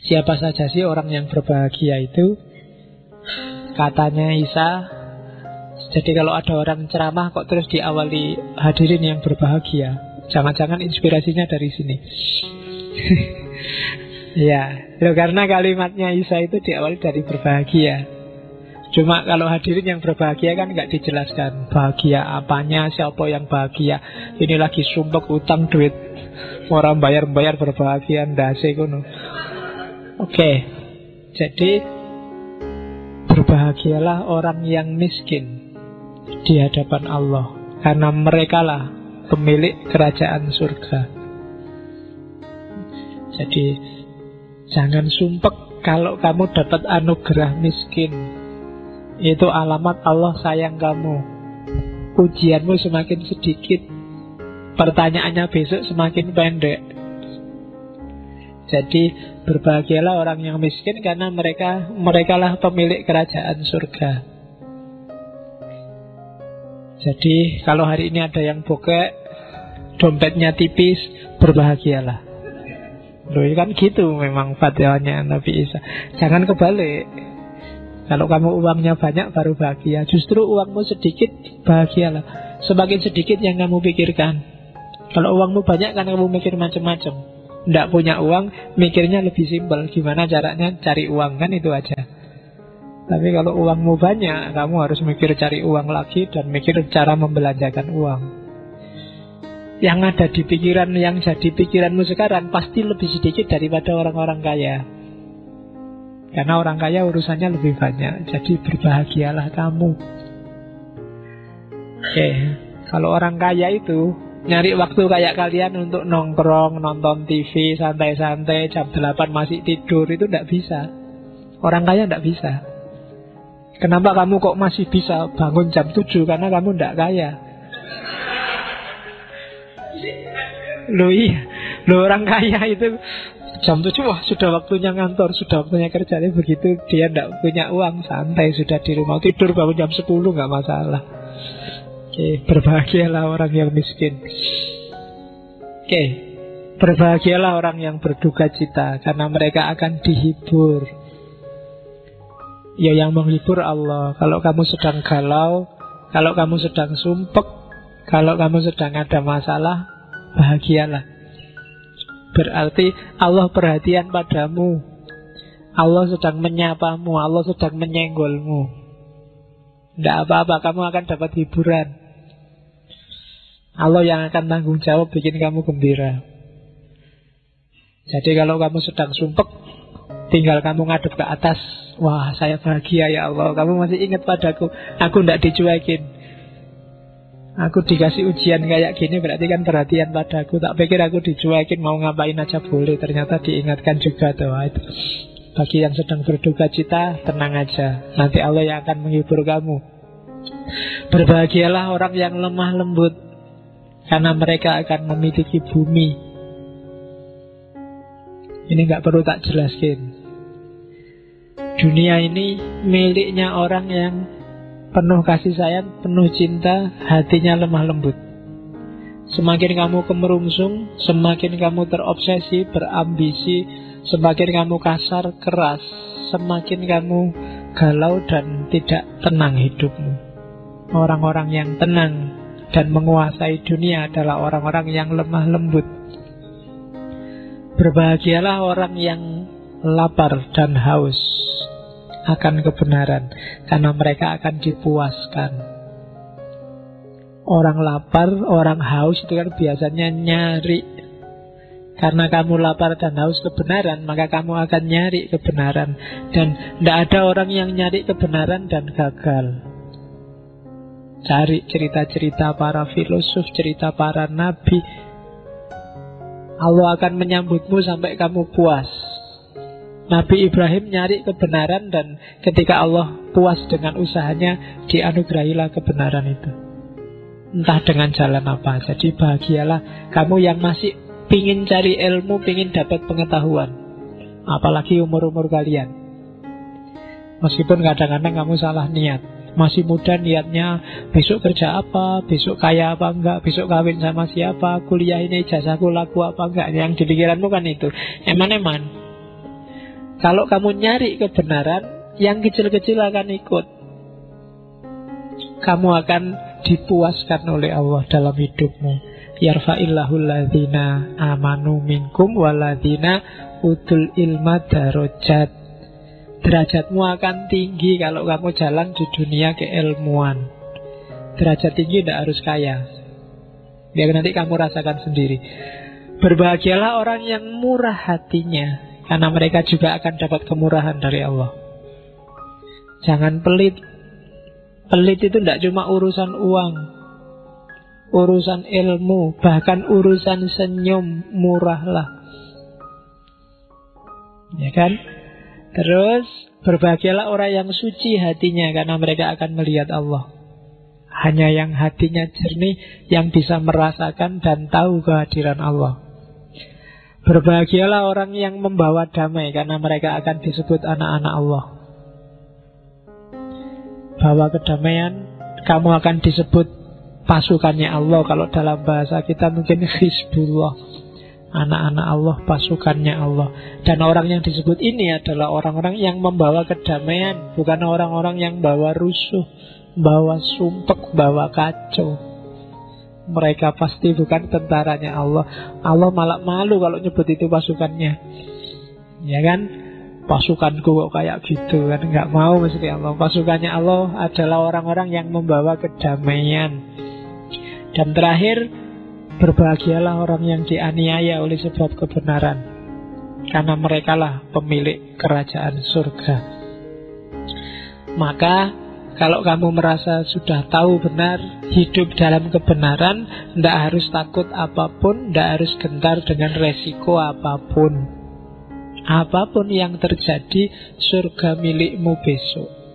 Siapa saja sih orang yang berbahagia itu? Katanya Isa. Jadi kalau ada orang ceramah kok terus diawali hadirin yang berbahagia, jangan-jangan inspirasinya dari sini. Ya, karena kalimatnya Isa itu diawali dari berbahagia. Cuma kalau hadirin yang berbahagia kan nggak dijelaskan bahagia apanya, siapa yang bahagia. Ini lagi sumpek utang duit, orang bayar-bayar berbahagia ndase kono. Oke, jadi berbahagialah orang yang miskin di hadapan Allah, karena merekalah pemilik kerajaan surga. Jadi jangan sumpek kalau kamu dapat anugerah miskin. Itu alamat Allah sayang kamu. Ujianmu semakin sedikit, pertanyaannya besok semakin pendek. Jadi berbahagialah orang yang miskin, karena merekalah pemilik kerajaan surga. Jadi kalau hari ini ada yang bokek, dompetnya tipis, berbahagialah. Loh, kan gitu memang fatwanya Nabi Isa. Jangan kebalik. Kalau kamu uangnya banyak baru bahagia. Justru uangmu sedikit, bahagialah. Semakin sedikit yang kamu pikirkan. Kalau uangmu banyak kan kamu mikir macam-macam. Tidak punya uang, mikirnya lebih simpel. Gimana caranya cari uang, kan itu aja. Tapi kalau uangmu banyak, kamu harus mikir cari uang lagi, dan mikir cara membelanjakan uang. Yang ada di pikiran, yang jadi pikiranmu sekarang pasti lebih sedikit daripada orang-orang kaya. Karena orang kaya urusannya lebih banyak. Jadi berbahagialah kamu. Oke, kalau orang kaya itu nyari waktu kayak kalian untuk nongkrong, nonton TV, santai-santai, jam 8 masih tidur, itu tidak bisa. Orang kaya tidak bisa. Kenapa kamu kok masih bisa bangun jam 7? Karena kamu tidak kaya. Loh iya, loh orang kaya itu jam 7, wah sudah waktunya ngantor, sudah waktunya kerja. Begitu dia tidak punya uang, santai sudah di rumah, tidur bangun jam 10 nggak masalah. Oke, berbahagialah orang yang miskin. Oke, berbahagialah orang yang berduka cita, karena mereka akan dihibur. Ya, yang menghibur Allah. Kalau kamu sedang galau, kalau kamu sedang sumpek, kalau kamu sedang ada masalah, bahagialah. Berarti Allah perhatian padamu, Allah sedang menyapamu, Allah sedang menyenggolmu. Tidak apa-apa, kamu akan dapat hiburan. Allah yang akan tanggung jawab bikin kamu gembira. Jadi kalau kamu sedang sumpek, tinggal kamu ngadep ke atas. Wah, saya bahagia ya Allah, kamu masih ingat padaku, aku tidak dicuekin. Aku dikasih ujian kayak gini, berarti kan perhatian padaku. Tak pikir aku dicuekin, mau ngapain aja boleh. Ternyata diingatkan juga tuh. Itu bagi yang sedang berduka cita, tenang aja, nanti Allah yang akan menghibur kamu. Berbahagialah orang yang lemah lembut, karena mereka akan memiliki bumi. Ini gak perlu tak jelaskan. Dunia ini miliknya orang yang penuh kasih sayang, penuh cinta, hatinya lemah lembut. Semakin kamu kemerungsung, semakin kamu terobsesi, berambisi, semakin kamu kasar, keras, semakin kamu galau dan tidak tenang hidupmu. Orang-orang yang tenang dan menguasai dunia adalah orang-orang yang lemah lembut. Berbahagialah orang yang lapar dan haus akan kebenaran, karena mereka akan dipuaskan. Orang lapar, orang haus itu kan biasanya nyari. Karena kamu lapar dan haus kebenaran, maka kamu akan nyari kebenaran. Dan tidak ada orang yang nyari kebenaran dan gagal. Cari cerita-cerita para filosof, cerita para nabi, Allah akan menyambutmu sampai kamu puas. Nabi Ibrahim nyari kebenaran, dan ketika Allah puas dengan usahanya, dianugerahilah kebenaran itu. Entah dengan jalan apa. Jadi bahagialah kamu yang masih pingin cari ilmu, pingin dapat pengetahuan. Apalagi umur-umur kalian. Meskipun kadang-kadang kamu salah niat. Masih muda niatnya, besok kerja apa, besok kaya apa enggak, besok kawin sama siapa, kuliah ini ijazahku laku apa enggak. Yang di pikiranmu kan itu, eman-eman. Kalau kamu nyari kebenaran, yang kecil-kecil akan ikut. Kamu akan dipuaskan oleh Allah dalam hidupmu. Yarfa'illahul ladzina amanu minkum waladzina utul ilma darajat. Derajatmu akan tinggi kalau kamu jalan di dunia keilmuan. Derajat tinggi tidak harus kaya. Biar nanti kamu rasakan sendiri. Berbahagialah orang yang murah hatinya, karena mereka juga akan dapat kemurahan dari Allah. Jangan pelit. Pelit itu tidak cuma urusan uang, urusan ilmu, bahkan urusan senyum, murahlah. Ya kan? Terus berbahagialah orang yang suci hatinya, karena mereka akan melihat Allah. Hanya yang hatinya jernih yang bisa merasakan dan tahu kehadiran Allah. Berbahagialah orang yang membawa damai, karena mereka akan disebut anak-anak Allah. Bawa kedamaian, kamu akan disebut pasukannya Allah. Kalau dalam bahasa kita mungkin Hizbullah, anak-anak Allah, pasukannya Allah. Dan orang yang disebut ini adalah orang-orang yang membawa kedamaian, bukan orang-orang yang bawa rusuh, bawa sumpek, bawa kacau. Mereka pasti bukan tentaranya Allah. Allah malah malu kalau nyebut itu pasukannya. Ya kan? Pasukanku kok kayak gitu kan, nggak mau mesti Allah. Pasukannya Allah adalah orang-orang yang membawa kedamaian. Dan terakhir, berbahagialah orang yang dianiaya oleh sebab kebenaran, karena merekalah pemilik kerajaan surga. Maka kalau kamu merasa sudah tahu benar, hidup dalam kebenaran, tidak harus takut apapun, tidak harus gentar dengan resiko apapun. Apapun yang terjadi, surga milikmu besok.